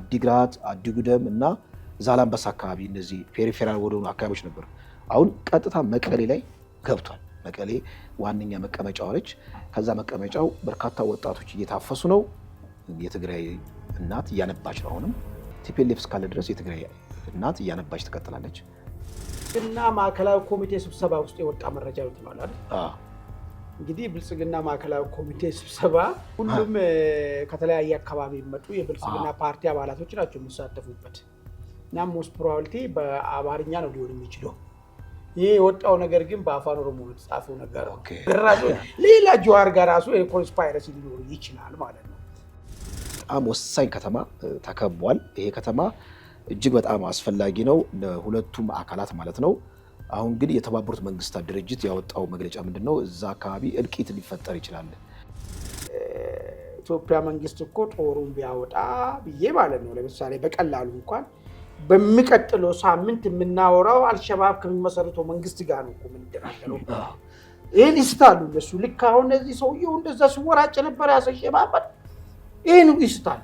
አዲግራት፣ አዲጉደም እና ዛላምበሳ አካባቢ እነዚህ ፔሪፌራል ወደሆኑ አካባቢዎች ነበር። አሁን ቀጥታ መቀሌ ላይ ገብቷል። መቀሌ ዋነኛ መቀመጫው ነች። ከዛ መቀመጫው በርካታ ወጣቶች እየታፈሱ ነው። የትግራይ እናት እያነባች ነው። አሁንም ቲፒኤልኤፍ እስካለ ድረስ የትግራይ እናት እያነባች ትቀጥላለች። እና ማዕከላዊ ኮሚቴ ስብሰባ ውስጥ የወጣ መረጃ ይተማል አይደል? እንግዲህ ብልጽግና ማዕከላዊ ኮሚቴ ስብሰባ ሁሉም ከተለያየ አካባቢ የሚመጡ የብልጽግና ፓርቲ አባላቶች ናቸው የሚሳተፉበት እና ሞስት ፕሮባቢሊቲ በአማርኛ ነው ሊሆን የሚችለው። ይሄ የወጣው ነገር ግን በአፋን ኦሮሞ የተጻፈው ነገር ራሱ ሌላ ጀዋር ጋር ራሱ የኮንስፓይረሲ ሊኖር ይችላል ማለት ነው። በጣም ወሳኝ ከተማ ተከቧል። ይሄ ከተማ እጅግ በጣም አስፈላጊ ነው ለሁለቱም አካላት ማለት ነው። አሁን ግን የተባበሩት መንግስታት ድርጅት ያወጣው መግለጫ ምንድነው? እዛ አካባቢ እልቂት ሊፈጠር ይችላል። ኢትዮጵያ መንግስት እኮ ጦሩን ቢያወጣ ብዬ ማለት ነው ለምሳሌ በቀላሉ እንኳን በሚቀጥለው ሳምንት የምናወራው አልሸባብ ከሚመሰርተው መንግስት ጋር ነው የምንደራደረው። ይህን ይስታሉ እነሱ። ልክ አሁን እዚህ ሰውየው እንደዛ ሲወራጭ ነበር ያሰሸባበት ይህን ይስታል።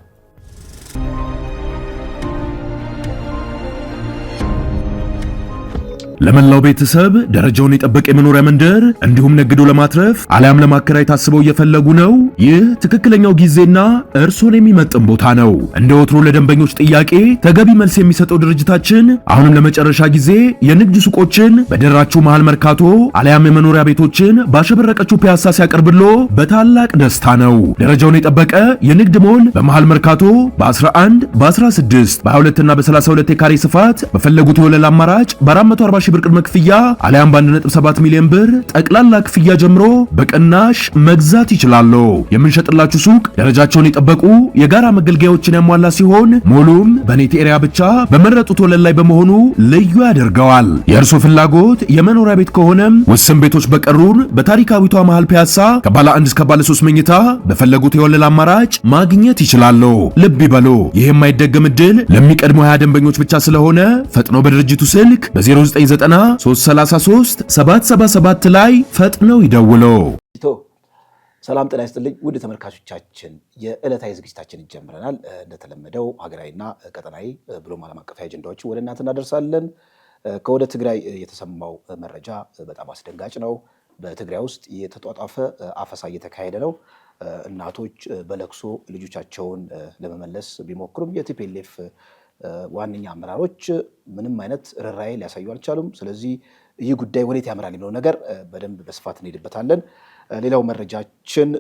ለመላው ቤተሰብ ደረጃውን የጠበቀ የመኖሪያ መንደር እንዲሁም ነግዶ ለማትረፍ አሊያም ለማከራየት ታስበው እየፈለጉ ነው? ይህ ትክክለኛው ጊዜና እርሶን የሚመጥን ቦታ ነው። እንደ ወትሮ ለደንበኞች ጥያቄ ተገቢ መልስ የሚሰጠው ድርጅታችን አሁንም ለመጨረሻ ጊዜ የንግድ ሱቆችን በደራችሁ መሃል መርካቶ አሊያም የመኖሪያ ቤቶችን ባሸበረቀችው ፒያሳ ሲያቀርብሎ በታላቅ ደስታ ነው። ደረጃውን የጠበቀ የንግድ ሞል በመሃል መርካቶ በ11 በ16 በ22 እና በ32 የካሬ ስፋት በፈለጉት የወለል አማራጭ በ440 ብር ቅድመ ክፍያ አሊያም በ1.7 ሚሊዮን ብር ጠቅላላ ክፍያ ጀምሮ በቅናሽ መግዛት ይችላሉ። የምንሸጥላችሁ ሱቅ ደረጃቸውን የጠበቁ የጋራ መገልገያዎችን ያሟላ ሲሆን ሞሉም በኔት ኤሪያ ብቻ በመረጡት ወለል ላይ በመሆኑ ልዩ ያደርገዋል። የእርሶ ፍላጎት የመኖሪያ ቤት ከሆነም ውስን ቤቶች በቀሩን በታሪካዊቷ መሃል ፒያሳ ከባለ 1 እስከ ባለ 3 መኝታ በፈለጉት የወለል አማራጭ ማግኘት ይችላሉ። ልብ ይበሉ፣ ይህ የማይደገም ዕድል ለሚቀድሙ 20 ደንበኞች ብቻ ስለሆነ ፈጥኖ በድርጅቱ ስልክ በ099333 777 ላይ ፈጥነው ይደውሉ። ሰላም ጤና ይስጥልኝ ውድ ተመልካቾቻችን፣ የዕለታዊ ዝግጅታችንን ጀምረናል። እንደተለመደው ሀገራዊና ቀጠናዊ ብሎም ዓለም አቀፍ አጀንዳዎችን ወደ እናንተ እናደርሳለን። ከወደ ትግራይ የተሰማው መረጃ በጣም አስደንጋጭ ነው። በትግራይ ውስጥ የተጧጧፈ አፈሳ እየተካሄደ ነው። እናቶች በለቅሶ ልጆቻቸውን ለመመለስ ቢሞክሩም የቲፒኤልኤፍ ዋነኛ አመራሮች ምንም አይነት ርህራሄ ሊያሳዩ አልቻሉም። ስለዚህ ይህ ጉዳይ ወዴት ያመራል የሚለው ነገር በደንብ በስፋት እንሄድበታለን። ሌላው መረጃችን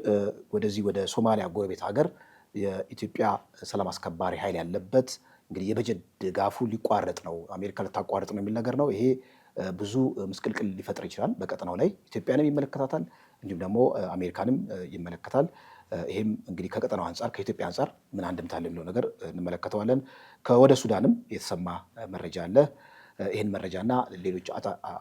ወደዚህ ወደ ሶማሊያ ጎረቤት ሀገር የኢትዮጵያ ሰላም አስከባሪ ኃይል ያለበት እንግዲህ የበጀት ድጋፉ ሊቋረጥ ነው፣ አሜሪካ ልታቋርጥ ነው የሚል ነገር ነው። ይሄ ብዙ ምስቅልቅል ሊፈጥር ይችላል በቀጠናው ላይ። ኢትዮጵያንም ይመለከታታል፣ እንዲሁም ደግሞ አሜሪካንም ይመለከታል። ይሄም እንግዲህ ከቀጠናው አንጻር ከኢትዮጵያ አንጻር ምን አንድምታ አለ የሚለው ነገር እንመለከተዋለን። ከወደ ሱዳንም የተሰማ መረጃ አለ። ይህን መረጃና ሌሎች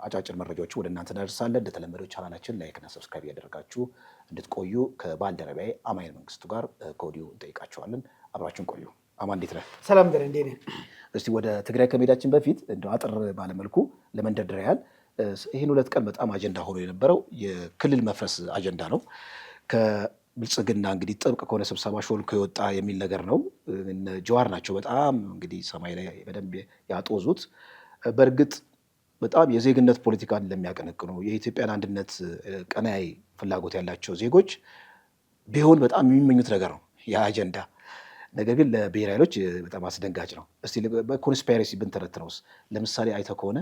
አጫጭር መረጃዎች ወደ እናንተ እናደርሳለን። እንደተለመደው ቻናላችን ላይክና ሰብስክራይብ እያደረጋችሁ እንድትቆዩ ከባልደረባዬ አማኑኤል መንግስቱ ጋር ከወዲሁ እንጠይቃችኋለን። አብራችሁን ቆዩ። አማን እንዴት ነህ? ሰላም ደህና እንዴት ነህ? እስቲ ወደ ትግራይ ከመሄዳችን በፊት እንደው አጥር ባለመልኩ ለመንደርደሪያ ያህል ይህን 2 ቀን በጣም አጀንዳ ሆኖ የነበረው የክልል መፍረስ አጀንዳ ነው። ብልጽግና እንግዲህ ጥብቅ ከሆነ ስብሰባ ሾልኮ የወጣ የሚል ነገር ነው። ጀዋር ናቸው በጣም እንግዲህ ሰማይ ላይ በደንብ ያጦዙት። በእርግጥ በጣም የዜግነት ፖለቲካን ለሚያቀነቅኑ የኢትዮጵያን አንድነት ቀናይ ፍላጎት ያላቸው ዜጎች ቢሆን በጣም የሚመኙት ነገር ነው ያ አጀንዳ። ነገር ግን ለብሔር ኃይሎች በጣም አስደንጋጭ ነው። እስቲ በኮንስፓይረሲ ብንተነትነውስ? ለምሳሌ አይተህ ከሆነ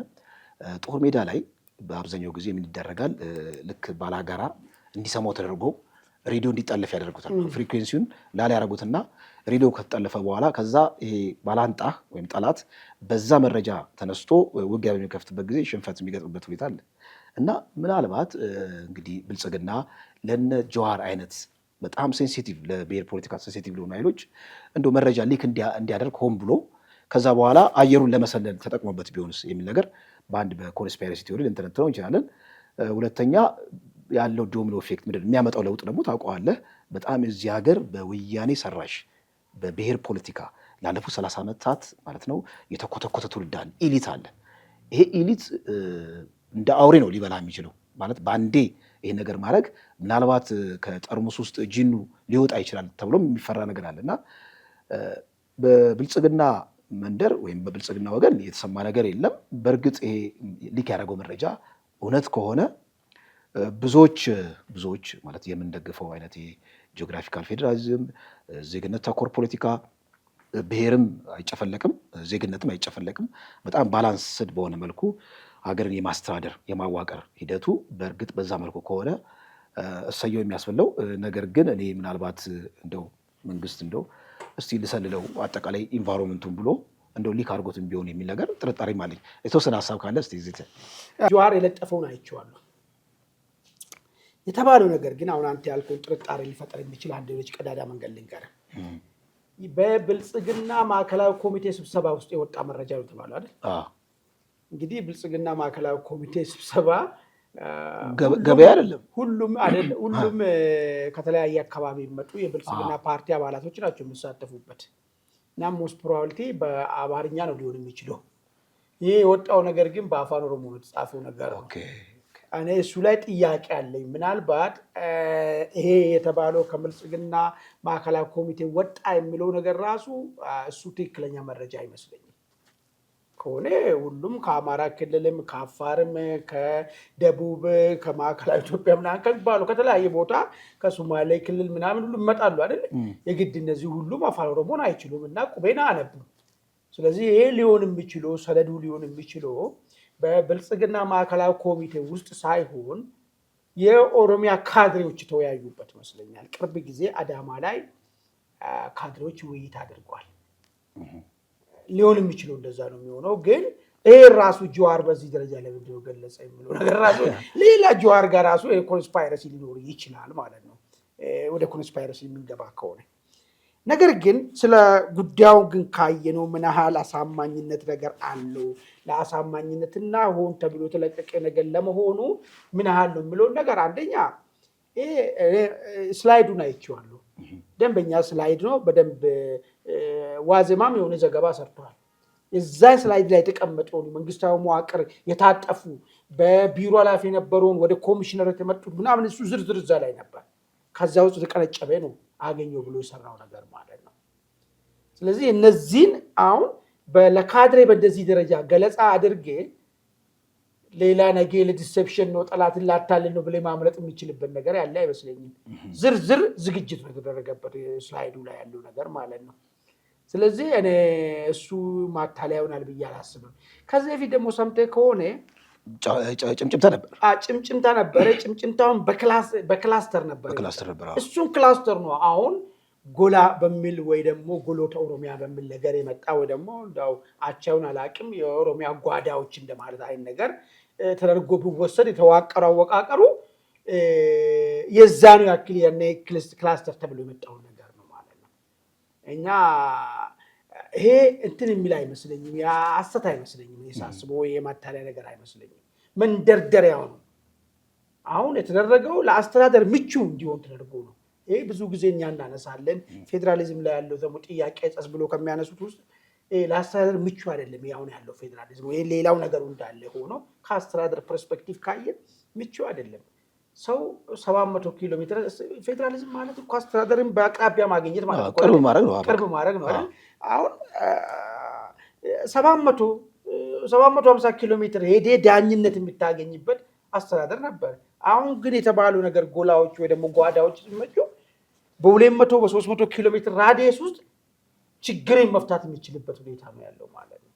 ጦር ሜዳ ላይ በአብዛኛው ጊዜ ምን ይደረጋል? ልክ ባላጋራ እንዲሰማው ተደርጎ ሬዲዮ እንዲጠለፍ ያደርጉታል። ፍሪኩዌንሲውን ላላ ያደርጉትና ሬዲዮ ከተጠለፈ በኋላ ከዛ ይሄ ባላንጣ ወይም ጠላት በዛ መረጃ ተነስቶ ውጊያ በሚከፍትበት ጊዜ ሽንፈት የሚገጥምበት ሁኔታ አለ እና ምናልባት እንግዲህ ብልጽግና ለነ ጀዋር አይነት በጣም ሴንሲቲቭ ለብሔር ፖለቲካ ሴንሲቲቭ ለሆኑ ኃይሎች እንደው መረጃ ሊክ እንዲያደርግ ሆን ብሎ ከዛ በኋላ አየሩን ለመሰለል ተጠቅሞበት ቢሆንስ የሚል ነገር በአንድ በኮንስፓይረሲ ቲዮሪ ልንተነትነው እንችላለን። ሁለተኛ ያለው ዶሚኖ ኢፌክት ምንድን የሚያመጣው ለውጥ ደግሞ ታውቀዋለህ። በጣም እዚህ ሀገር በወያኔ ሰራሽ በብሔር ፖለቲካ ላለፉት 30 ዓመታት ማለት ነው የተኮተኮተ ትውልድ አለ፣ ኢሊት አለ። ይሄ ኢሊት እንደ አውሬ ነው ሊበላ የሚችለው ማለት በአንዴ ይሄ ነገር ማድረግ ምናልባት ከጠርሙስ ውስጥ ጂኑ ሊወጣ ይችላል ተብሎም የሚፈራ ነገር አለና በብልጽግና መንደር ወይም በብልጽግና ወገን የተሰማ ነገር የለም። በእርግጥ ይሄ ሊክ ያደረገው መረጃ እውነት ከሆነ ብዙዎች ማለት የምንደግፈው አይነት ጂኦግራፊካል ፌዴራሊዝም፣ ዜግነት ተኮር ፖለቲካ፣ ብሔርም አይጨፈለቅም ዜግነትም አይጨፈለቅም፣ በጣም ባላንስድ በሆነ መልኩ ሀገርን የማስተዳደር የማዋቀር ሂደቱ በእርግጥ በዛ መልኩ ከሆነ እሰየው የሚያስብለው። ነገር ግን እኔ ምናልባት እንደው መንግስት እንደው እስቲ ልሰልለው አጠቃላይ ኢንቫይሮንመንቱን ብሎ እንደው ሊክ አድርጎትም ቢሆን የሚል ነገር ጥርጣሬም አለኝ። የተወሰነ ሀሳብ ካለ እስቲ ጀዋር የለጠፈውን አይቼዋለሁ። የተባለው ነገር ግን አሁን አንተ ያልከውን ጥርጣሬ ሊፈጠር የሚችል አንድ ልጅ ቀዳዳ መንገድ ልንገርህ። በብልጽግና ማዕከላዊ ኮሚቴ ስብሰባ ውስጥ የወጣ መረጃ ነው የተባለው አይደል? እንግዲህ ብልጽግና ማዕከላዊ ኮሚቴ ስብሰባ ገበያ አይደለም፣ ሁሉም ከተለያየ አካባቢ የሚመጡ የብልጽግና ፓርቲ አባላቶች ናቸው የሚሳተፉበት እና ሞስት ፕሮባቢሊቲ በአማርኛ ነው ሊሆን የሚችለው። ይህ የወጣው ነገር ግን በአፋን ኦሮሞ የተጻፈው ነገር ነው። እኔ እሱ ላይ ጥያቄ አለኝ። ምናልባት ይሄ የተባለው ከብልጽግና ማዕከላዊ ኮሚቴ ወጣ የሚለው ነገር ራሱ እሱ ትክክለኛ መረጃ አይመስለኝም። ከሆነ ሁሉም ከአማራ ክልልም ከአፋርም ከደቡብ ከማዕከላዊ ኢትዮጵያ ምናምን ከሚባሉ ከተለያየ ቦታ ከሶማሌ ክልል ምናምን ሁሉ ይመጣሉ አይደል? የግድ እነዚህ ሁሉም አፋን ኦሮሞን አይችሉም እና ቁቤና አነብም። ስለዚህ ይሄ ሊሆን የሚችለው ሰነዱ ሊሆን የሚችለው በብልጽግና ማዕከላዊ ኮሚቴ ውስጥ ሳይሆን የኦሮሚያ ካድሬዎች ተወያዩበት ይመስለኛል። ቅርብ ጊዜ አዳማ ላይ ካድሬዎች ውይይት አድርጓል። ሊሆን የሚችለው እንደዛ ነው የሚሆነው። ግን ይሄ ራሱ ጀዋር በዚህ ደረጃ ለምንድን ነው ገለጸ የሚለው ነገር ራሱ ሌላ ጀዋር ጋር ራሱ ኮንስፓይረሲ ሊኖር ይችላል ማለት ነው፣ ወደ ኮንስፓይረሲ የምንገባ ከሆነ። ነገር ግን ስለ ጉዳዩ ግን ካየነው ምን ያህል አሳማኝነት ነገር አለው፣ ለአሳማኝነትና ሆን ተብሎ የተለቀቀ ነገር ለመሆኑ ምን ያህል ነው የሚለውን ነገር አንደኛ ስላይዱን አይቼዋለሁ። ደንበኛ ስላይድ ነው። በደንብ ዋዜማም የሆነ ዘገባ ሰርተዋል። እዛ ስላይድ ላይ የተቀመጠውን መንግስታዊ መዋቅር የታጠፉ በቢሮ ኃላፊ የነበረውን ወደ ኮሚሽነር የተመጡት ምናምን እሱ ዝርዝር እዛ ላይ ነበር። ከዛ ውስጥ ተቀነጨበ ነው አገኘው ብሎ የሰራው ነገር ማለት ነው። ስለዚህ እነዚህን አሁን ለካድሬ በእንደዚህ ደረጃ ገለጻ አድርጌ ሌላ ነገ ለዲሴፕሽን ነው ጠላትን ላታልን ነው ብለ ማምለጥ የሚችልበት ነገር ያለ አይመስለኝም። ዝርዝር ዝግጅት ነው የተደረገበት ስላይዱ ላይ ያለው ነገር ማለት ነው። ስለዚህ እኔ እሱ ማታለያ ይሆናል ብዬ አላስብም። ከዚህ በፊት ደግሞ ሰምተህ ከሆነ ጭምጭምታ ነበረ። ጭምጭምታውን በክላስተር ነበር። እሱን ክላስተር ነው አሁን ጎላ በሚል ወይ ደግሞ ጎሎተ ኦሮሚያ በሚል ነገር የመጣ ወይ ደግሞ እንዳው አቻውን አላቅም የኦሮሚያ ጓዳዎች እንደማለት አይነት ነገር ተደርጎ ቢወሰድ የተዋቀሩ አወቃቀሩ የዛኑ ያክል የኔ ክላስተር ተብሎ የመጣው ነገር ነው ማለት ነው። እኛ ይሄ እንትን የሚል አይመስለኝም፣ ያሰት አይመስለኝም፣ የሳስበው የማታለያ ነገር አይመስለኝም። መንደርደሪያው ነው አሁን የተደረገው ለአስተዳደር ምቹ እንዲሆን ተደርጎ ነው። ይሄ ብዙ ጊዜ እኛ እናነሳለን። ፌዴራሊዝም ላይ ያለው ደግሞ ጥያቄ ጸስ ብሎ ከሚያነሱት ውስጥ ለአስተዳደር ምቹ አይደለም አሁን ያለው ፌዴራሊዝም። ይሄ ሌላው ነገሩ እንዳለ ሆኖ ከአስተዳደር ፐርስፔክቲቭ ካየን ምቹ አይደለም። ሰው 700 ኪሎ ሜትር ፌዴራሊዝም ማለት እኮ አስተዳደርን በአቅራቢያ ማግኘት ማለት ነው፣ ቅርብ ማድረግ ነው አይደል? አሁን 750 ኪሎ ሜትር ሄደ ዳኝነት የምታገኝበት አስተዳደር ነበር። አሁን ግን የተባለው ነገር ጎላዎች ወይ ደግሞ ጓዳዎች ሲመጡ በ200 በ300 ኪሎ ሜትር ራዲየስ ውስጥ ችግርን መፍታት የሚችልበት ሁኔታ ነው ያለው ማለት ነው።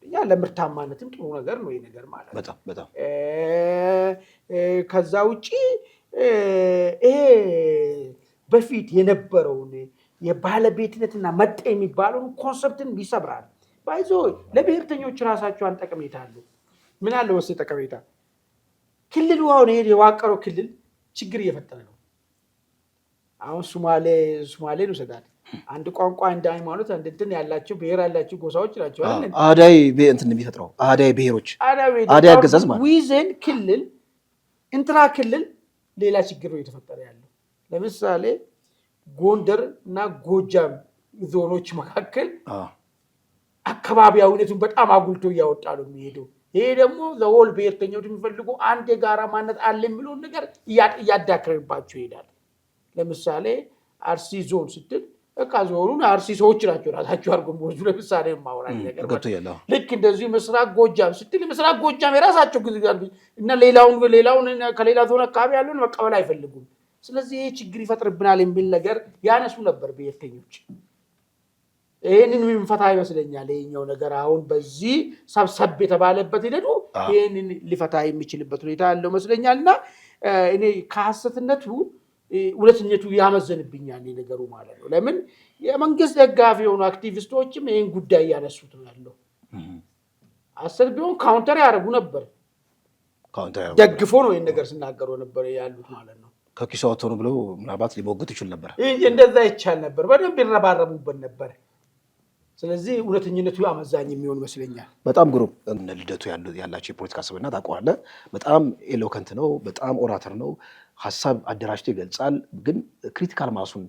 ያ ለምርታማነትም ጥሩ ነገር ነው ይሄ ነገር ማለት ነው። በጣም ከዛ ውጪ ይሄ በፊት የነበረውን የባለቤትነትና መጤ የሚባለውን ኮንሰፕትን ይሰብራል። ባይዞ ለብሔርተኞች ራሳቸው ጠቀሜታ አለው። ምን አለ ወሰ ጠቀሜታ ክልሉ አሁን ይሄ የዋቀረው ክልል ችግር እየፈጠረ ነው። አሁን ሶማሌ ነው ሰዳት አንድ ቋንቋ አንድ ሃይማኖት አንድ እንትን ያላቸው ብሔር ያላቸው ጎሳዎች ናቸው አይደል? አዳይ እንትን የሚፈጥረው አዳይ ብሔሮች አዳይ አገዛዝ ማለት ዊዘን ክልል እንትና ክልል ሌላ ችግር ነው የተፈጠረ ያለው። ለምሳሌ ጎንደር እና ጎጃም ዞኖች መካከል አካባቢያዊነቱን በጣም አጉልቶ እያወጣ ነው የሚሄደው። ይሄ ደግሞ ዘወል ብሔርተኞች የሚፈልጉ አንድ የጋራ ማንነት አለ የሚለውን ነገር እያዳከረባቸው ይሄዳል። ለምሳሌ አርሲ ዞን ስትል በቃ ዞኑን አርሲ ሰዎች ናቸው ራሳቸው አድርገው ወዙ ለምሳሌ ማውራኝ ነገር ልክ እንደዚህ ምስራቅ ጎጃም ስትል ምስራቅ ጎጃም የራሳቸው ግዝጋል እና ሌላውን ከሌላ ዞን አካባቢ ያሉን መቀበል አይፈልጉም። ስለዚህ ይሄ ችግር ይፈጥርብናል የሚል ነገር ያነሱ ነበር ብሔርተኞች። ይሄንን ምንፈታ ይመስለኛል ይሄኛው ነገር አሁን በዚህ ሰብሰብ የተባለበት ሂደቱ ይሄንን ሊፈታ የሚችልበት ሁኔታ ያለው ይመስለኛልና እኔ ከሐሰትነቱ እውነተኛቱ ያመዘንብኛል ነገሩ ማለት ነው። ለምን የመንግስት ደጋፊ የሆኑ አክቲቪስቶችም ይሄን ጉዳይ ያነሱት ነው ያለው። አሰር ቢሆን ካውንተር ያደርጉ ነበር፣ ደግፎ ነው ይሄን ነገር ሲናገሩ ነበር ያሉት ማለት ነው። ከኪሱ አውጥተው ብለው ምናልባት ሊሞግቱ ይችላል ነበር። እንደዛ ይቻል ነበር፣ በደንብ ይረባረቡበት ነበር። ስለዚህ እውነተኝነቱ አመዛኝ የሚሆን ይመስለኛል። በጣም ግሩም ልደቱ ያላቸው የፖለቲካ ስብዕና ታውቀዋለህ። በጣም ኤሎከንት ነው፣ በጣም ኦራተር ነው። ሀሳብ አደራጅቶ ይገልጻል። ግን ክሪቲካል ማሱን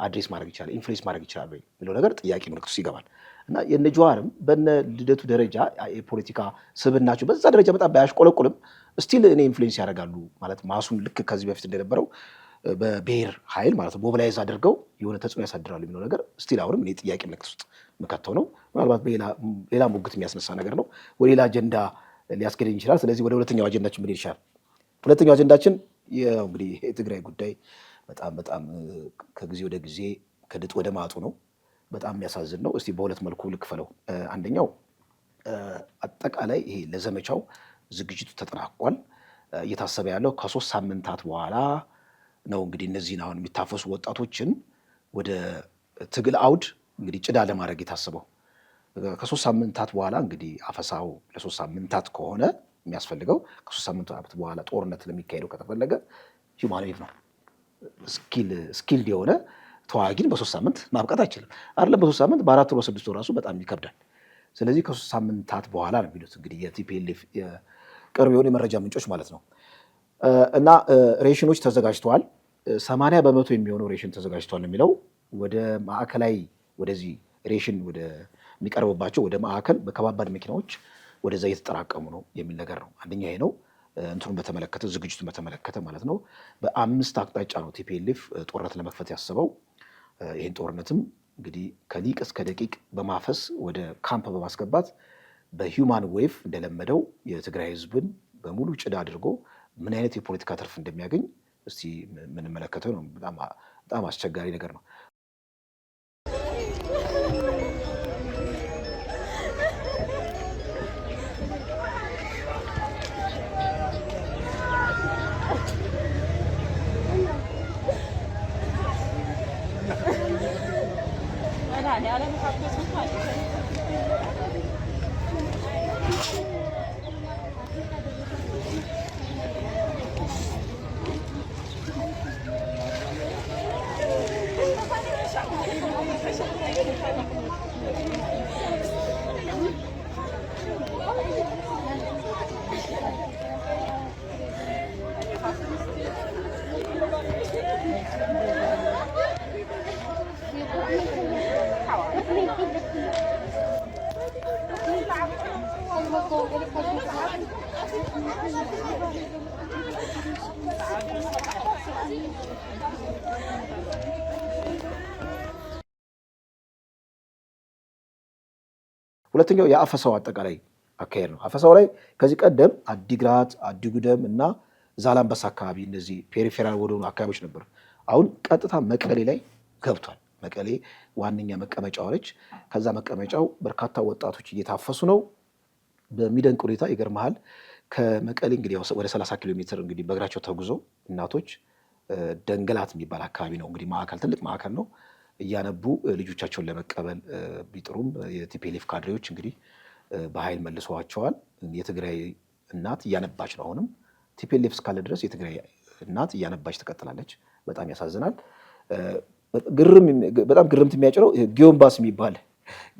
አድሬስ ማድረግ ይችላል፣ ኢንፍሉዌንስ ማድረግ ይችላል ወይ የሚለው ነገር ጥያቄ ምልክት ውስጥ ይገባል። እና የነ ጀዋርም በነ ልደቱ ደረጃ የፖለቲካ ስብዕናቸው በዛ ደረጃ በጣም ባያሽቆለቁልም ስቲል እኔ ኢንፍሉዌንስ ያደርጋሉ ማለት ማሱን ልክ ከዚህ በፊት እንደነበረው በብሔር ኃይል ማለት ነው ሞቢላይዝ አድርገው የሆነ ተጽዕኖ ያሳድራሉ የሚለው ነገር ስቲል አሁንም እኔ ጥያቄ ምልክት ውስጥ ምከተው ነው። ምናልባት ሌላ ሙግት የሚያስነሳ ነገር ነው፣ ወደ ሌላ አጀንዳ ሊያስገድኝ ይችላል። ስለዚህ ወደ ሁለተኛው አጀንዳችን ምን ይሻላል? ሁለተኛው አጀንዳችን እንግዲህ የትግራይ ጉዳይ በጣም ከጊዜ ወደ ጊዜ ከድጥ ወደ ማጡ ነው። በጣም የሚያሳዝን ነው። እስቲ በሁለት መልኩ ልክፈለው። አንደኛው አጠቃላይ ይሄ ለዘመቻው ዝግጅቱ ተጠናቋል። እየታሰበ ያለው ከ3 ሳምንታት በኋላ ነው እንግዲህ እነዚህን አሁን የሚታፈሱ ወጣቶችን ወደ ትግል አውድ እንግዲህ ጭዳ ለማድረግ የታሰበው። ከ3 ሳምንታት በኋላ እንግዲህ አፈሳው ለ3 ሳምንታት ከሆነ የሚያስፈልገው ከ3 ሳምንታት በኋላ ጦርነት ለሚካሄደው ከተፈለገ ሂውማን ዌቭ ነው። ስኪልድ የሆነ ተዋጊን በ3 ሳምንት ማብቃት አይችልም። አይደለም በ3 ሳምንት በ4 ወር 6 ወር ራሱ በጣም ይከብዳል። ስለዚህ ከ3 ሳምንታት በኋላ ነው የሚሉት እንግዲህ የቲፒኤልኤፍ ቅርብ የሆኑ የመረጃ ምንጮች ማለት ነው። እና ሬሽኖች ተዘጋጅተዋል። 80 በመቶ የሚሆነው ሬሽን ተዘጋጅተዋል የሚለው ወደ ማዕከላዊ ወደዚህ ሬሽን ወደ የሚቀርብባቸው ወደ ማዕከል በከባባድ መኪናዎች ወደዛ እየተጠራቀሙ ነው የሚል ነገር ነው። አንደኛ ይሄ ነው። እንትኑን በተመለከተ ዝግጅቱን በተመለከተ ማለት ነው። በ5 አቅጣጫ ነው ቲፒኤልኤፍ ጦርነት ለመክፈት ያሰበው። ይህን ጦርነትም እንግዲህ ከሊቅ እስከ ደቂቅ በማፈስ ወደ ካምፕ በማስገባት በሂውማን ዌቭ እንደለመደው የትግራይ ህዝብን በሙሉ ጭዳ አድርጎ ምን አይነት የፖለቲካ ትርፍ እንደሚያገኝ እስቲ የምንመለከተው ነው። በጣም አስቸጋሪ ነገር ነው። ሁለተኛው የአፈሳው አጠቃላይ አካሄድ ነው። አፈሳው ላይ ከዚህ ቀደም አዲግራት፣ አዲጉደም እና ዛላምበሳ አካባቢ እነዚህ ፔሪፌራል ወደሆኑ አካባቢዎች ነበር። አሁን ቀጥታ መቀሌ ላይ ገብቷል። መቀሌ ዋነኛ መቀመጫው ነች። ከዛ መቀመጫው በርካታ ወጣቶች እየታፈሱ ነው። በሚደንቅ ሁኔታ ይገርመሃል። ከመቀሌ እንግዲህ ወደ 30 ኪሎ ሜትር እንግዲህ በእግራቸው ተጉዞ እናቶች ደንገላት የሚባል አካባቢ ነው እንግዲህ ማዕከል፣ ትልቅ ማዕከል ነው። እያነቡ ልጆቻቸውን ለመቀበል ቢጥሩም የቲፒኤልኤፍ ካድሬዎች እንግዲህ በኃይል መልሰዋቸዋል። የትግራይ እናት እያነባች ነው። አሁንም ቲፒኤልኤፍ እስካለ ድረስ የትግራይ እናት እያነባች ትቀጥላለች። በጣም ያሳዝናል። በጣም ግርምት የሚያጭረው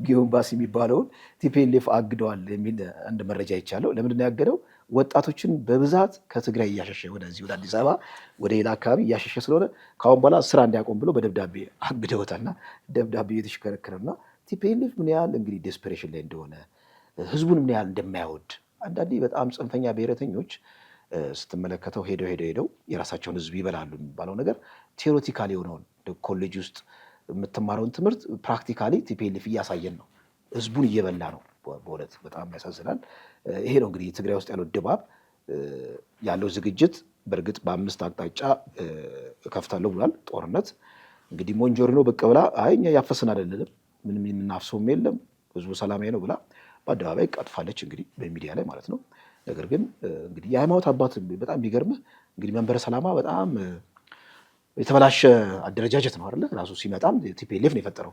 ጊዮንባስ የሚባለውን ቲፒኤልኤፍ አግደዋል የሚል አንድ መረጃ ይቻለው። ለምንድን ነው ያገደው? ወጣቶችን በብዛት ከትግራይ እያሸሸ ወደዚህ ወደ አዲስ አበባ ወደ ሌላ አካባቢ እያሸሸ ስለሆነ ከአሁን በኋላ ስራ እንዲያቆም ብሎ በደብዳቤ አግደውታልና ደብዳቤ የተሽከረከረና ቲፒኤልኤፍ ምን ያህል እንግዲህ ዴስፐሬሽን ላይ እንደሆነ ህዝቡን ምን ያህል እንደማይወድ አንዳንዴ በጣም ጽንፈኛ ብሔረተኞች ስትመለከተው ሄደው የራሳቸውን ህዝብ ይበላሉ የሚባለው ነገር ቴዎሬቲካል የሆነውን ኮሌጅ ውስጥ የምትማረውን ትምህርት ፕራክቲካሊ ቲፒኤልኤፍ እያሳየን ነው። ህዝቡን እየበላ ነው። በእውነት በጣም ያሳዝናል። ይሄ ነው እንግዲህ ትግራይ ውስጥ ያለው ድባብ ያለው ዝግጅት። በእርግጥ በ5 አቅጣጫ እከፍታለሁ ብሏል ጦርነት። እንግዲህ ሞንጆሪኖ ብቅ ብላ አይ እኛ ያፈስን አይደለም ምንም የምናፍሰውም የለም ህዝቡ ሰላማዊ ነው ብላ በአደባባይ ቀጥፋለች፣ እንግዲህ በሚዲያ ላይ ማለት ነው። ነገር ግን እንግዲህ የሃይማኖት አባት በጣም ቢገርምህ እንግዲህ መንበረ ሰላማ በጣም የተበላሸ አደረጃጀት ነው አይደለ? ራሱ ሲመጣም ቲፒኤልኤፍ ነው የፈጠረው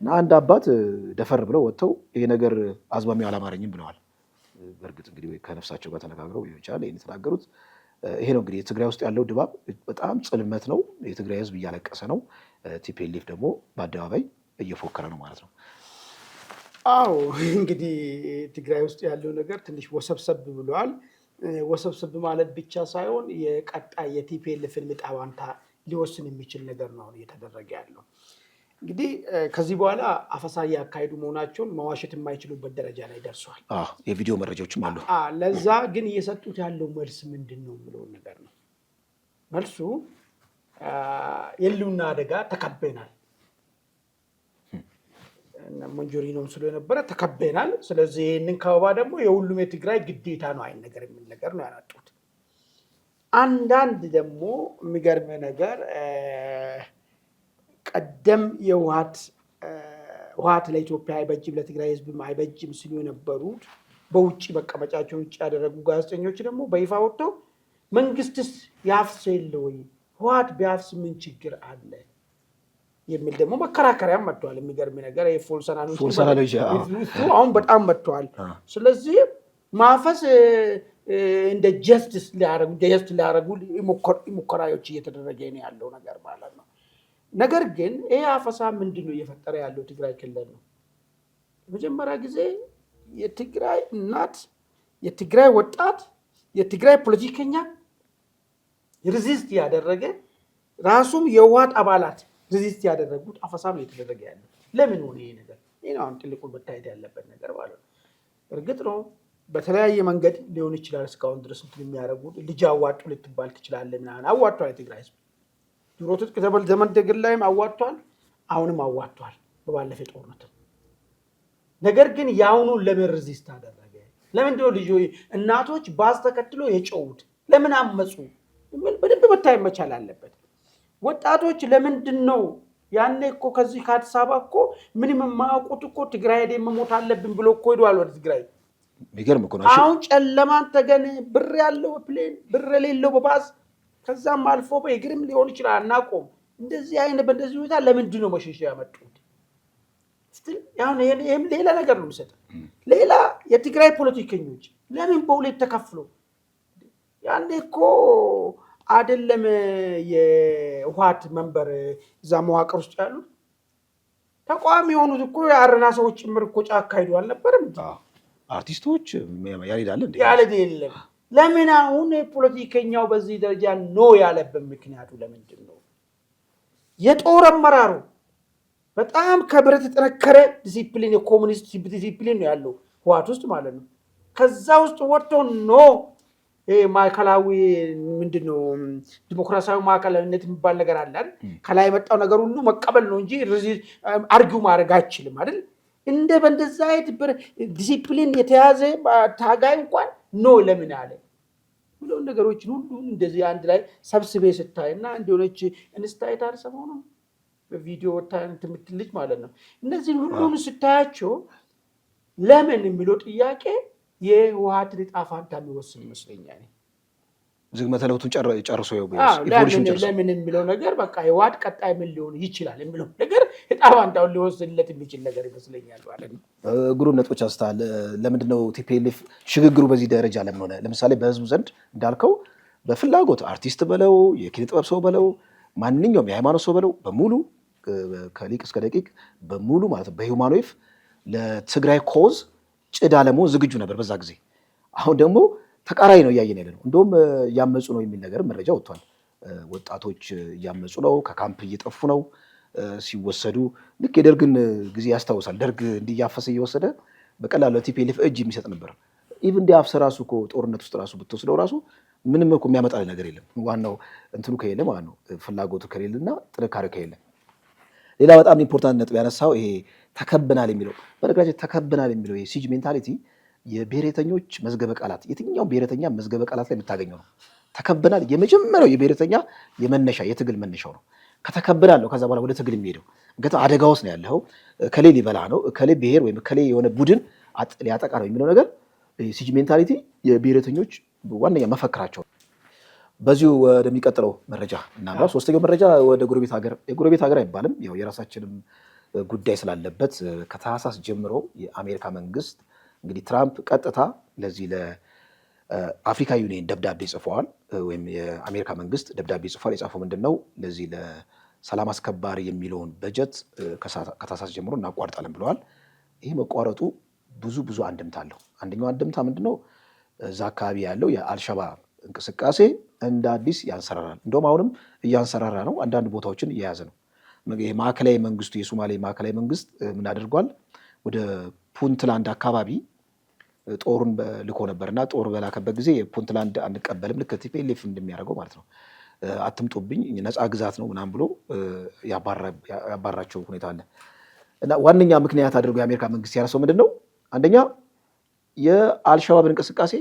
እና አንድ አባት ደፈር ብለው ወጥተው ይሄ ነገር አዝማሚያው አላማረኝም ብለዋል። በእርግጥ እንግዲህ ከነፍሳቸው ጋር ተነጋግረው ይቻላል ይሄን የተናገሩት። ይሄ ነው እንግዲህ ትግራይ ውስጥ ያለው ድባብ በጣም ጽልመት ነው። የትግራይ ህዝብ እያለቀሰ ነው። ቲፒኤልኤፍ ደግሞ በአደባባይ እየፎከረ ነው ማለት ነው። አዎ እንግዲህ ትግራይ ውስጥ ያለው ነገር ትንሽ ወሰብሰብ ብሏል። ወሰብሰብ ማለት ብቻ ሳይሆን የቀጣይ የቲፒኤልኤፍን ዕጣ ፈንታ ሊወስን የሚችል ነገር ነው እየተደረገ ያለው። እንግዲህ ከዚህ በኋላ አፈሳ እያካሄዱ መሆናቸውን መዋሸት የማይችሉበት ደረጃ ላይ ደርሷል። የቪዲዮ መረጃዎችም አሉ። ለዛ ግን እየሰጡት ያለው መልስ ምንድን ነው የሚለውን ነገር ነው። መልሱ የህልውና አደጋ ተከበናል፣ ሞንጆሪኖም ስለ ነበረ ተከበናል። ስለዚህ ይህንን ከበባ ደግሞ የሁሉም የትግራይ ግዴታ ነው አይን ነገር የሚል ነገር ነው ያናጡት። አንዳንድ ደግሞ የሚገርም ነገር ቀደም የህወሓት ለኢትዮጵያ አይበጅም ለትግራይ ህዝብም አይበጅም ሲሉ የነበሩት በውጭ መቀመጫቸውን ውጭ ያደረጉ ጋዜጠኞች ደግሞ በይፋ ወጥተው መንግስትስ ያፍስ የለ ወይ ህወሓት ቢያፍስ ምን ችግር አለ የሚል ደግሞ መከራከሪያም መጥቷል። የሚገርም ነገር ፎልሰናሎጂ አሁን በጣም መጥቷል። ስለዚህ ማፈስ እንደ ጀስቲስ ሊያደርጉ ሙከራዎች እየተደረገ ነው ያለው ነገር ማለት ነው። ነገር ግን ይሄ አፈሳ ምንድን ነው እየፈጠረ ያለው ትግራይ ክልል ነው። መጀመሪያ ጊዜ የትግራይ እናት፣ የትግራይ ወጣት፣ የትግራይ ፖለቲከኛ ሪዚስት ያደረገ ራሱም የህወሓት አባላት ሪዚስት ያደረጉት አፈሳ ነው እየተደረገ ያለው። ለምን ሆነ ይሄ ነገር? ይሄ ነው ትልቁ መታየት ያለበት ነገር ማለት ነው። እርግጥ ነው በተለያየ መንገድ ሊሆን ይችላል። እስካሁን ድረስ እንትን የሚያደርጉት ልጅ አዋጡ ልትባል ትችላለህ ምናምን አዋጥቷል። የትግራይ ህዝብ ድሮ ትጥቅ ዘመን ትግል ላይም አዋጥቷል፣ አሁንም አዋጥቷል በባለፈ ጦርነት። ነገር ግን የአሁኑን ለምን ሪዚስት አደረገ? ለምንድን ነው ልጆች እናቶች ባስ ተከትሎ የጮሁት? ለምን አመፁ? በደንብ መታየት መቻል አለበት። ወጣቶች ለምንድን ነው ያኔ እኮ ከዚህ ከአዲስ አበባ እኮ ምንም የማያውቁት እኮ ትግራይ ሄደን መሞት አለብን ብሎ እኮ ሄደዋል ወደ ትግራይ። የሚገርም እኮ ነው። አሁን ጨለማን ተገን ብር ያለው ፕሌን ብር የሌለው በባስ ከዛም አልፎ በእግርም ሊሆን ይችላል አናውቀውም። እንደዚህ አይነት በእንደዚህ ሁኔታ ለምንድን ነው መሸሻ ያመጡት? ይህም ሌላ ነገር ነው የሚሰጠው። ሌላ የትግራይ ፖለቲከኞች ለምን በሁለት ተከፍሎ ያኔ እኮ አይደለም የህወሓት መንበር እዛ መዋቅር ውስጥ ያሉት ተቋሚ የሆኑት እኮ የአረና ሰዎች ጭምር እኮ ጫካ ሄዱ አልነበረም? አርቲስቶች ያልሄዳል እንዴ? ያልሄድ የለም። ለምን አሁን ፖለቲከኛው በዚህ ደረጃ ኖ ያለበት ምክንያቱ ለምንድን ነው? የጦር አመራሩ በጣም ከብረት የተጠነከረ ዲሲፕሊን የኮሙኒስት ዲሲፕሊን ነው ያለው ህወሓት ውስጥ ማለት ነው። ከዛ ውስጥ ወጥቶ ኖ ማዕከላዊ ምንድነው ዲሞክራሲያዊ ማዕከላዊነት የሚባል ነገር አለ አይደል? ከላይ የመጣው ነገር ሁሉ መቀበል ነው እንጂ አርጊው ማድረግ አይችልም አይደል? በእንደዛ አይነት ዲሲፕሊን የተያዘ ታጋይ እንኳን ኖ ለምን አለ ብሎ ነገሮችን ሁሉ እንደዚህ አንድ ላይ ሰብስቤ ስታይና እንደሆነች እንስታይት አርሰመው ነው በቪዲዮ ወጣንት የምትልጅ ማለት ነው። እነዚህ ሁሉን ስታያቸው ለምን የሚለው ጥያቄ የህወሓት ዕጣ ፈንታ የሚወስን ይመስለኛል። ዝግመተ ለውጡን ጨርሶ ለምን የሚለው ነገር በቃ የህወሓት ቀጣይ ምን ሊሆን ይችላል የሚለው ነገር ዕጣ ፈንታውን ሊወስንለት የሚችል ነገር ይመስለኛል ማለት ነው። ግሩም ነጥቦች አንስተሃል። ለምንድነው ቲፒኤልኤፍ ሽግግሩ በዚህ ደረጃ ለምን ሆነ? ለምሳሌ በህዝቡ ዘንድ እንዳልከው በፍላጎት አርቲስት በለው የኪነ ጥበብ ሰው በለው ማንኛውም የሃይማኖት ሰው በለው በሙሉ ከሊቅ እስከ ደቂቅ በሙሉ ማለት በሂውማን ዌቭ ለትግራይ ኮዝ ጭዳ ለመሆን ዝግጁ ነበር በዛ ጊዜ። አሁን ደግሞ ተቃራኒ ነው እያየን ያለ ነው። እንደውም እያመፁ ነው የሚል ነገር መረጃ ወጥቷል። ወጣቶች እያመፁ ነው፣ ከካምፕ እየጠፉ ነው ሲወሰዱ። ልክ የደርግን ጊዜ ያስታውሳል። ደርግ እንዲያፈሰ እየወሰደ በቀላሉ ለቲፒኤልኤፍ እጅ የሚሰጥ ነበር። ኢቭን እንዲያፍሰ ራሱ እኮ ጦርነት ውስጥ ራሱ ብትወስደው ራሱ ምንም እኮ የሚያመጣ ነገር የለም። ዋናው እንትኑ ከሌለ ማለት ነው፣ ፍላጎቱ ከሌለና ጥንካሬ ከሌለ። ሌላ በጣም ኢምፖርታንት ነጥብ ያነሳው ይሄ ተከብናል የሚለው በነገራችን ተከብናል የሚለው ይሄ ሲጅ ሜንታሊቲ የብሔረተኞች መዝገበ ቃላት የትኛው ብሔረተኛ መዝገበ ቃላት ላይ የምታገኘው ነው። ተከብናል የመጀመሪያው የብሔረተኛ የመነሻ የትግል መነሻው ነው። ከተከብናል ነው ከዛ በኋላ ወደ ትግል የሚሄደው። እንግዲህ አደጋ ውስጥ ነው ያለው። ከሌ ሊበላ ነው ከሌ ብሔር ወይም ከሌ የሆነ ቡድን ሊያጠቃ ነው የሚለው ነገር ሲጅ ሜንታሊቲ የብሔረተኞች ዋነኛ መፈክራቸው። በዚሁ ወደሚቀጥለው መረጃ እናምራ። ሶስተኛው መረጃ ወደ ጎረቤት ሀገር የጎረቤት ሀገር አይባልም ያው የራሳችንም ጉዳይ ስላለበት ከታህሳስ ጀምሮ የአሜሪካ መንግስት እንግዲህ ትራምፕ ቀጥታ ለዚህ ለአፍሪካ ዩኒየን ደብዳቤ ጽፈዋል። ወይም የአሜሪካ መንግስት ደብዳቤ ጽፏል። የጻፈው ምንድነው? ለዚህ ለሰላም አስከባሪ የሚለውን በጀት ከታህሳስ ጀምሮ እናቋርጣለን ብለዋል። ይህ መቋረጡ ብዙ አንድምታ አለው። አንደኛው አንድምታ ምንድነው? እዛ አካባቢ ያለው የአልሸባብ እንቅስቃሴ እንደ አዲስ ያንሰራራል። እንደውም አሁንም እያንሰራራ ነው። አንዳንድ ቦታዎችን እየያዘ ነው። ማዕከላዊ መንግስቱ የሶማሌ ማዕከላዊ መንግስት ምን አድርጓል? ወደ ፑንትላንድ አካባቢ ጦሩን ልኮ ነበርና ጦር በላከበት ጊዜ የፑንትላንድ አንቀበልም ልክ ቲፒኤልኤፍ እንደሚያደርገው ማለት ነው። አትምጡብኝ ነፃ ግዛት ነው ምናምን ብሎ ያባራቸው ሁኔታ አለ። እና ዋነኛ ምክንያት አድርጎ የአሜሪካ መንግስት ያነሳው ምንድን ነው? አንደኛ የአልሸባብን እንቅስቃሴ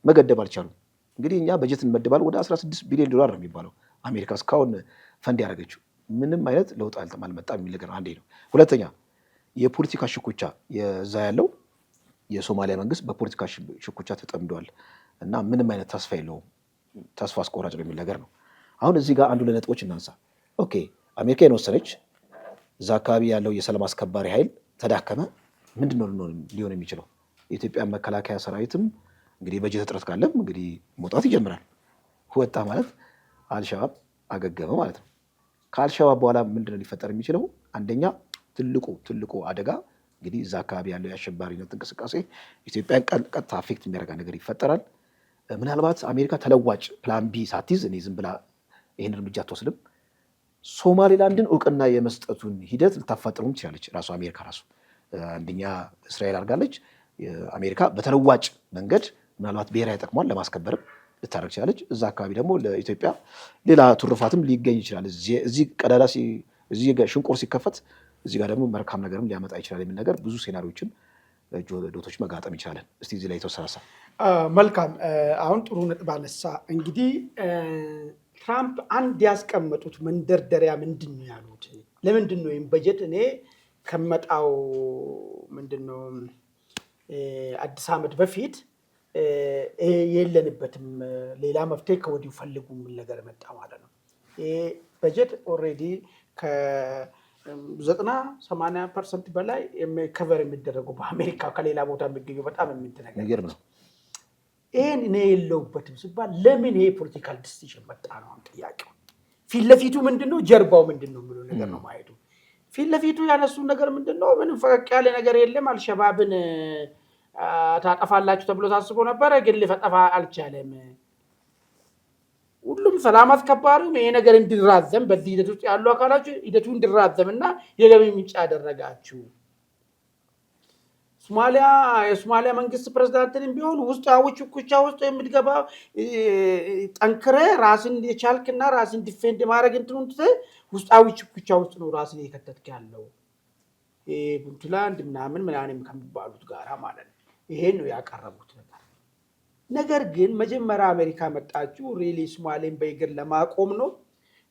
መገደብ አልቻሉም። እንግዲህ እኛ በጀት እንመድባለን ወደ 16 ቢሊዮን ዶላር ነው የሚባለው አሜሪካ እስካሁን ፈንድ ያደረገችው ምንም አይነት ለውጥ አልመጣም የሚል ነገር አንዴ ነው። ሁለተኛ የፖለቲካ ሽኩቻ የዛ ያለው የሶማሊያ መንግስት በፖለቲካ ሽኩቻ ተጠምዷል እና ምንም አይነት ተስፋ የለውም፣ ተስፋ አስቆራጭ ነው የሚል ነገር ነው። አሁን እዚህ ጋር አንዱ ለነጥቦች እናንሳ። ኦኬ አሜሪካ የወሰነች እዛ አካባቢ ያለው የሰላም አስከባሪ ኃይል ተዳከመ። ምንድነው ሊሆን የሚችለው? የኢትዮጵያ መከላከያ ሰራዊትም እንግዲህ በጀት እጥረት ካለም እንግዲህ መውጣት ይጀምራል። ወጣ ማለት አልሸባብ አገገመ ማለት ነው። ከአልሸባብ በኋላ ምንድነው ሊፈጠር የሚችለው? አንደኛ ትልቁ አደጋ እንግዲህ እዛ አካባቢ ያለው የአሸባሪነት እንቅስቃሴ ኢትዮጵያን ቀጥታ አፌክት የሚያደርጋ ነገር ይፈጠራል። ምናልባት አሜሪካ ተለዋጭ ፕላን ቢ ሳትይዝ እኔ ዝም ብላ ይህን እርምጃ አትወስድም። ሶማሌላንድን እውቅና የመስጠቱን ሂደት ልታፋጥሩም ትችላለች። ራሱ አሜሪካ ራሱ አንደኛ እስራኤል አድርጋለች። አሜሪካ በተለዋጭ መንገድ ምናልባት ብሔራዊ ጥቅሟን ለማስከበርም ልታደርግ ትችላለች። እዛ አካባቢ ደግሞ ለኢትዮጵያ ሌላ ትሩፋትም ሊገኝ ይችላል። እዚህ ቀዳዳ እዚህ ሽንቁር ሲከፈት እዚህ ጋር ደግሞ መልካም ነገርም ሊያመጣ ይችላል የሚል ነገር ብዙ ሴናሪዎችን ዶቶች መጋጠም ይችላለን። እስቲ እዚህ ላይ የተወሰነ መልካም። አሁን ጥሩ ነጥብ አነሳ። እንግዲህ ትራምፕ አንድ ያስቀመጡት መንደርደሪያ ምንድን ነው ያሉት? ለምንድን ነው ወይም በጀት እኔ ከመጣው ምንድን ነው አዲስ ዓመት በፊት የለንበትም ሌላ መፍትሄ ከወዲሁ ፈልጉ የሚል ነገር መጣ ማለት ነው። ይሄ በጀት ኦልሬዲ ከ90-80% በላይ ከቨር የሚደረገው በአሜሪካ ከሌላ ቦታ የሚገኘው በጣም የምንትነገር ነው። ይህን እኔ የለውበትም ሲባል ለምን ይሄ ፖለቲካል ዲሲዥን መጣ ነው ጥያቄው። ፊት ለፊቱ ምንድን ነው ጀርባው ምንድን ነው የሚለው ነገር ነው ማየቱ። ፊት ለፊቱ ያነሱ ነገር ምንድን ነው? ምንም ፈቀቅ ያለ ነገር የለም። አልሸባብን ታጠፋላችሁ ተብሎ ታስቦ ነበረ፣ ግን ሊፈጠፋ አልቻለም። ሁሉም ሰላም አስከባሪውም ይሄ ነገር እንዲራዘም በዚህ ሂደት ውስጥ ያሉ አካላች ሂደቱ እንዲራዘምና የገቢ ምንጭ ያደረጋችሁ የሶማሊያ መንግስት ፕሬዝዳንትንም ቢሆን ውስጣዊ ሽኩቻ ውስጥ የምትገባ ጠንክረ ራስን የቻልክና ራስን ዲፌንድ ማድረግ እንትኑን ውስጣዊ ሽኩቻ ውስጥ ነው ራስን የከተትክ ያለው ፑንትላንድ ምናምን ከሚባሉት ጋራ ማለት ነው። ይሄን ነው ያቀረቡት ነገር ግን መጀመሪያ አሜሪካ መጣችሁ ሪሊ ሶማሌን በእግር ለማቆም ነው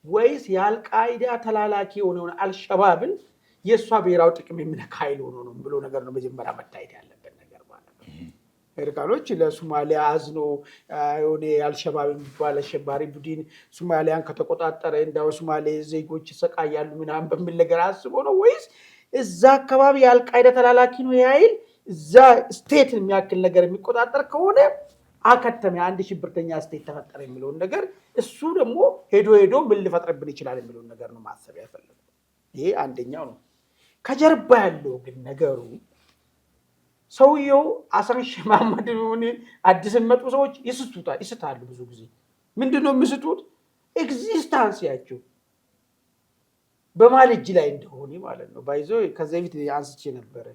ወይስ የአልቃይዳ ተላላኪ የሆነውን አልሸባብን የእሷ ብሔራዊ ጥቅም የሚነካ ኃይል ሆኖ ነው ብሎ ነገር ነው መጀመሪያ መታየት ያለበት ነገር ማለት ነው። አሜሪካኖች ለሶማሊያ አዝኖ የሆነ አልሸባብ የሚባል አሸባሪ ቡድን ሶማሊያን ከተቆጣጠረ እንዳው ሶማሌ ዜጎች ይሰቃያሉ ምናምን በሚል ነገር አስቦ ነው ወይስ እዛ አካባቢ የአልቃይዳ ተላላኪ ነው ኃይል እዛ ስቴትን የሚያክል ነገር የሚቆጣጠር ከሆነ አከተመ አንድ ሽብርተኛ ስቴት ተፈጠረ የሚለውን ነገር እሱ ደግሞ ሄዶ ምን ሊፈጥርብን ይችላል የሚለውን ነገር ነው ማሰብ ያፈልጋል። ይሄ አንደኛው ነው። ከጀርባ ያለው ግን ነገሩ ሰውየው ሐሰን ሼህ መሐመድ ሆነ አዲስ መጡ ሰዎች ይስታሉ። ብዙ ጊዜ ምንድነው የሚስቱት? ኤግዚስታንሲያቸው በማል እጅ ላይ እንደሆነ ማለት ነው። ባይዞ ከዚህ በፊት አንስቼ ነበረ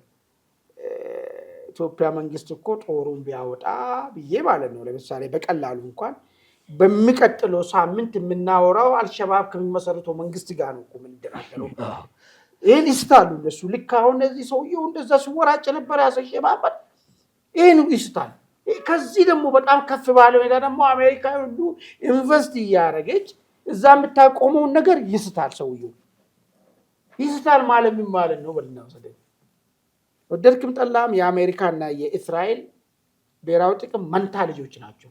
ኢትዮጵያ መንግስት እኮ ጦሩን ቢያወጣ ብዬ ማለት ነው። ለምሳሌ በቀላሉ እንኳን በሚቀጥለው ሳምንት የምናወራው አልሸባብ ከሚመሰርተው መንግስት ጋር ነው እኮ የምንደራደረው። ይህን ይስታሉ እነሱ። ልክ አሁን እነዚህ ሰውየው እንደዛ ሲወራጭ ነበር ያሰሸባበት ይህን ይስታል። ከዚህ ደግሞ በጣም ከፍ ባለ ሁኔታ ደግሞ አሜሪካ ሁሉ ኢንቨስት እያደረገች እዛ የምታቆመውን ነገር ይስታል። ሰውየው ይስታል ማለት ምን ማለት ነው? በልና ወሰደኝ ወደድክም ጠላም የአሜሪካና የእስራኤል ብሔራዊ ጥቅም መንታ ልጆች ናቸው፣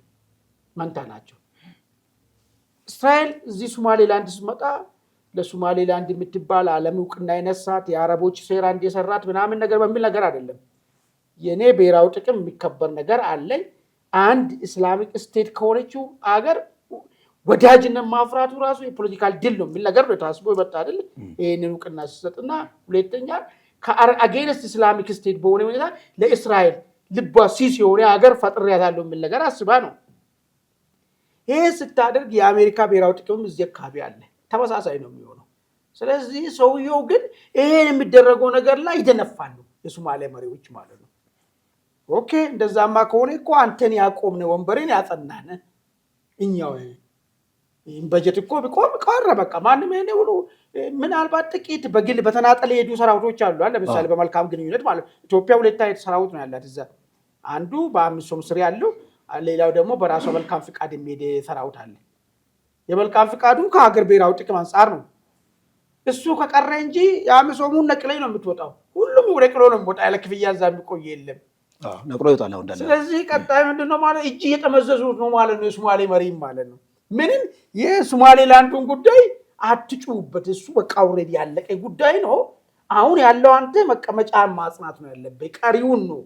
መንታ ናቸው። እስራኤል እዚህ ሶማሌላንድ ስትመጣ ለሶማሌላንድ የምትባል ዓለም እውቅና የነሳት የአረቦች ሴራ እንደሰራት ምናምን ነገር በሚል ነገር አይደለም። የኔ ብሔራዊ ጥቅም የሚከበር ነገር አለኝ። አንድ ኢስላሚክ ስቴት ከሆነችው አገር ወዳጅነት ማፍራቱ ራሱ የፖለቲካል ድል ነው የሚል ነገር ነው ታስቦ ይመጣ አይደል? ይሄንን እውቅና ሲሰጥና ሁለተኛ ከአጌንስት ኢስላሚክ ስቴት በሆነ ሁኔታ ለእስራኤል ልቧ ሲስ የሆነ ሀገር ፈጥሬያታለሁ የሚል ነገር አስባ ነው። ይሄ ስታደርግ የአሜሪካ ብሔራዊ ጥቅም እዚህ አካባቢ አለ፣ ተመሳሳይ ነው የሚሆነው። ስለዚህ ሰውየው ግን ይሄን የሚደረገው ነገር ላይ ይደነፋሉ የሶማሌ መሪዎች ማለት ነው። ኦኬ እንደዛማ ከሆነ እኮ አንተን ያቆምነ ወንበሬን ያጸናነ እኛው በጀት እኮ ቢቆም ቀረ በቃ ማንም ይሄን ሁሉ ምናልባት ጥቂት በግል በተናጠለ የሄዱ ሰራዊቶች አሉ። ለምሳሌ በመልካም ግንኙነት ማለት ኢትዮጵያ ሁለት አይነት ሰራዊት ነው ያላት እዛ። አንዱ በአምስት ስር ያለው፣ ሌላው ደግሞ በራሷ መልካም ፍቃድ የሚሄድ ሰራዊት አለ። የመልካም ፍቃዱም ከሀገር ብሔራዊ ጥቅም አንጻር ነው። እሱ ከቀረ እንጂ የአምስቱን ነቅለኝ ነው የምትወጣው። ሁሉም ነቅሎ ነው የሚወጣ፣ ያለ ክፍያ እዛ የሚቆይ የለም። ነቅሎ ይወጣል አሁን እንዳለ። ስለዚህ ቀጣይ ምንድነው ማለት እጅ እየተመዘዙት ነው ማለት ነው የሶማሌ መሪም ማለት ነው። ምንም የሶማሌላንዱን ጉዳይ አትጩሁበት፣ እሱ በቃ ኦልሬዲ ያለቀ ጉዳይ ነው። አሁን ያለው አንተ መቀመጫን ማጽናት ነው ያለብህ። ቀሪውን ነው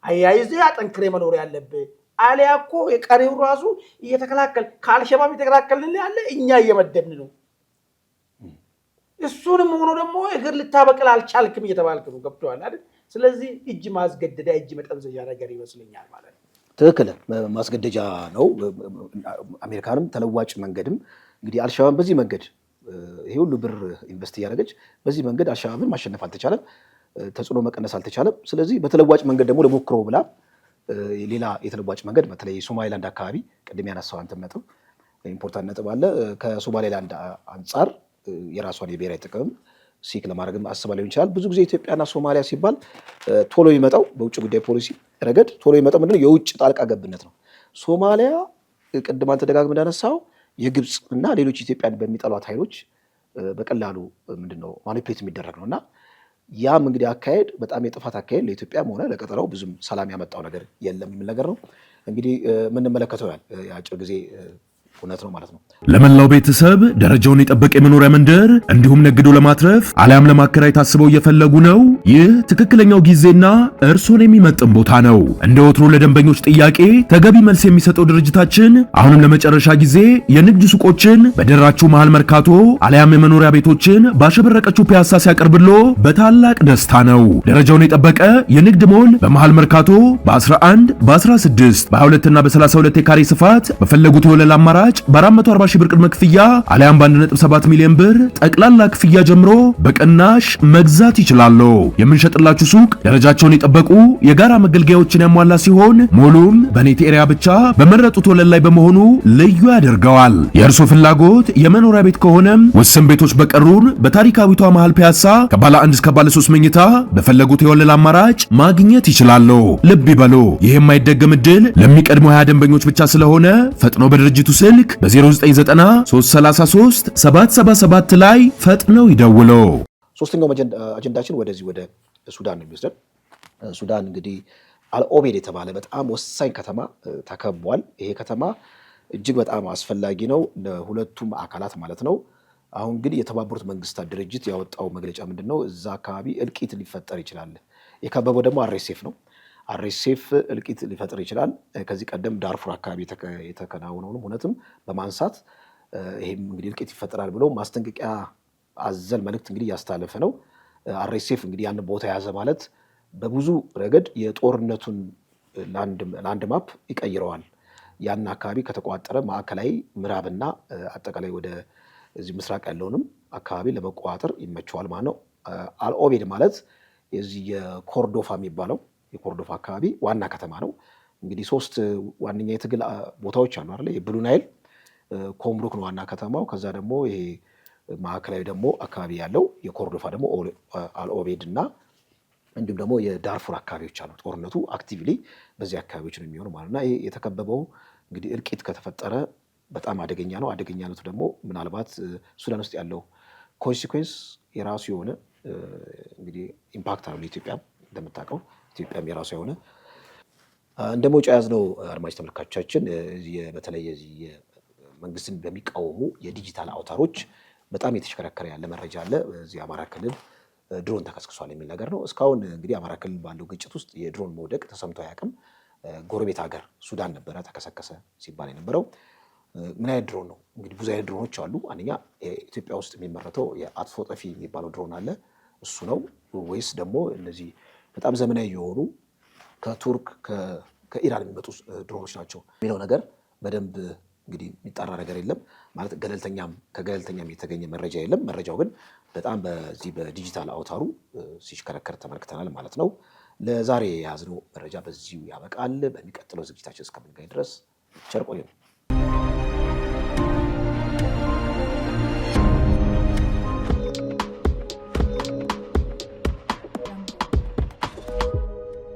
አያይዘ አጠንክሬ መኖር ያለብህ። አሊያ እኮ የቀሪው ራሱ እየተከላከል ከአልሸባብ እየተከላከልን ያለ እኛ እየመደብን ነው። እሱንም ሆኖ ደግሞ እግር ልታበቅል አልቻልክም እየተባልክ ነው። ገብቶሃል አይደል? ስለዚህ እጅ ማስገደዳ እጅ መጠምዘዣ ነገር ይመስለኛል ማለት ነው። ትክክል ማስገደጃ ነው። አሜሪካንም ተለዋጭ መንገድም እንግዲህ አልሸባብን በዚህ መንገድ ይሄ ሁሉ ብር ኢንቨስት እያደረገች በዚህ መንገድ አልሸባብን ማሸነፍ አልተቻለም፣ ተጽዕኖ መቀነስ አልተቻለም። ስለዚህ በተለዋጭ መንገድ ደግሞ ለሞክረው ብላ ሌላ የተለዋጭ መንገድ በተለይ ሶማሌላንድ አካባቢ ቅድም ያነሳው አንተም ነጥብ ኢምፖርታንት ነጥብ አለ። ከሶማሌላንድ አንጻር የራሷን የብሔራዊ ጥቅም ሲክ ለማድረግም አስባ ሊሆን ይችላል። ብዙ ጊዜ ኢትዮጵያና ሶማሊያ ሲባል ቶሎ የሚመጣው በውጭ ጉዳይ ፖሊሲ ረገድ ቶሎ የሚመጣው ምንድነው የውጭ ጣልቃ ገብነት ነው። ሶማሊያ ቅድም አንተ ደጋግመህ እንዳነሳው የግብፅ እና ሌሎች ኢትዮጵያን በሚጠሏት ኃይሎች በቀላሉ ምንድነው ማኒፕሌት የሚደረግ ነውና ያም እንግዲህ አካሄድ በጣም የጥፋት አካሄድ ለኢትዮጵያም ሆነ ለቀጠናው ብዙም ሰላም ያመጣው ነገር የለም የሚል ነገር ነው። እንግዲህ የምንመለከተው የአጭር ጊዜ እውነት ነው ማለት ነው። ለመላው ቤተሰብ ደረጃውን የጠበቀ የመኖሪያ መንደር እንዲሁም ነግዶ ለማትረፍ አሊያም ለማከራየት ታስበው እየፈለጉ ነው? ይህ ትክክለኛው ጊዜና እርሶን የሚመጥን ቦታ ነው። እንደ ወትሮ ለደንበኞች ጥያቄ ተገቢ መልስ የሚሰጠው ድርጅታችን አሁንም ለመጨረሻ ጊዜ የንግድ ሱቆችን በደራችሁ መሃል መርካቶ አሊያም የመኖሪያ ቤቶችን ባሸበረቀችው ፒያሳ ሲያቀርብሎ በታላቅ ደስታ ነው። ደረጃውን የጠበቀ የንግድ ሞል በመሃል መርካቶ በ11 በ16 በ22 እና በ32 የካሬ ስፋት በፈለጉት የወለል አማራጭ በ440 ሺህ ብር ቅድመ ክፍያ አሊያም በ1.7 ሚሊዮን ብር ጠቅላላ ክፍያ ጀምሮ በቅናሽ መግዛት ይችላሉ። የምንሸጥላችሁ ሱቅ ደረጃቸውን የጠበቁ የጋራ መገልገያዎችን ያሟላ ሲሆን ሞሉም በኔት ኤሪያ ብቻ በመረጡት ወለል ላይ በመሆኑ ልዩ ያደርገዋል። የእርሶ ፍላጎት የመኖሪያ ቤት ከሆነም ውስን ቤቶች በቀሩን በታሪካዊቷ መሃል ፒያሳ ከባለ 1 እስከ ባለ 3 መኝታ በፈለጉት የወለል አማራጭ ማግኘት ይችላሉ። ልብ ይበሉ፣ ይህ የማይደገም ዕድል ለሚቀድሙ 20 ደንበኞች ብቻ ስለሆነ ፈጥኖ በድርጅቱ ስልክ በ0993337777 ላይ ፈጥነው ይደውሉ። ሶስተኛው አጀንዳችን ወደዚህ ወደ ሱዳን ነው የሚወስደን። ሱዳን እንግዲህ አልኦቤድ የተባለ በጣም ወሳኝ ከተማ ተከቧል። ይሄ ከተማ እጅግ በጣም አስፈላጊ ነው ለሁለቱም አካላት ማለት ነው። አሁን ግን የተባበሩት መንግስታት ድርጅት ያወጣው መግለጫ ምንድነው? እዛ አካባቢ እልቂት ሊፈጠር ይችላል። የከበበው ደግሞ አርኤስኤፍ ነው። አርኤስኤፍ እልቂት ሊፈጥር ይችላል። ከዚህ ቀደም ዳርፉር አካባቢ የተከናወነውንም እውነትም በማንሳት ይሄም እንግዲህ እልቂት ይፈጠራል ብሎ ማስጠንቀቂያ አዘል መልእክት እንግዲህ እያስተላለፈ ነው። አርኤስኤፍ እንግዲህ ያን ቦታ የያዘ ማለት በብዙ ረገድ የጦርነቱን ላንድ ማፕ ይቀይረዋል። ያን አካባቢ ከተቋጠረ ማዕከላዊ ምዕራብና አጠቃላይ ወደ እዚህ ምስራቅ ያለውንም አካባቢ ለመቆጣጠር ይመቸዋል ማለት ነው። አልኦቤድ ማለት የዚህ የኮርዶፋ የሚባለው የኮርዶፋ አካባቢ ዋና ከተማ ነው። እንግዲህ 3 ዋነኛ የትግል ቦታዎች አሉ አይደል? የብሉ ናይል ኮምሩክ ነው ዋና ከተማው። ከዛ ደግሞ ይሄ ማዕከላዊ ደግሞ አካባቢ ያለው የኮርዶፋ ደግሞ አልኦቤድ እና እንዲሁም ደግሞ የዳርፉር አካባቢዎች አሉ። ጦርነቱ አክቲቭሊ በዚህ አካባቢዎች ነው የሚሆነው ማለት ነው። ይሄ የተከበበው እንግዲህ እልቂት ከተፈጠረ በጣም አደገኛ ነው። አደገኛነቱ ደግሞ ምናልባት ሱዳን ውስጥ ያለው ኮንሲኩዌንስ የራሱ የሆነ እንግዲህ ኢምፓክት አለው ለኢትዮጵያ። እንደምታውቀው ኢትዮጵያም የራሱ የሆነ እንደ መውጫ ያዝነው አድማጭ ተመልካቾቻችን በተለይ መንግስትን በሚቃወሙ የዲጂታል አውታሮች በጣም የተሽከረከረ ያለ መረጃ አለ። እዚህ አማራ ክልል ድሮን ተከስክሷል የሚል ነገር ነው። እስካሁን እንግዲህ አማራ ክልል ባለው ግጭት ውስጥ የድሮን መውደቅ ተሰምቶ አያውቅም። ጎረቤት ሀገር ሱዳን ነበረ ተከሰከሰ ሲባል የነበረው። ምን አይነት ድሮን ነው? እንግዲህ ብዙ አይነት ድሮኖች አሉ። አንደኛ ኢትዮጵያ ውስጥ የሚመረተው የአጥፎ ጠፊ የሚባለው ድሮን አለ፣ እሱ ነው ወይስ ደግሞ እነዚህ በጣም ዘመናዊ የሆኑ ከቱርክ ከኢራን የሚመጡ ድሮኖች ናቸው የሚለው ነገር በደንብ እንግዲህ የሚጣራ ነገር የለም ማለት ከገለልተኛም የተገኘ መረጃ የለም። መረጃው ግን በጣም በዚህ በዲጂታል አውታሩ ሲሽከረከር ተመልክተናል ማለት ነው። ለዛሬ የያዝነው መረጃ በዚሁ ያበቃል። በሚቀጥለው ዝግጅታችን እስከምንገናኝ ድረስ ቸር ቆዩን።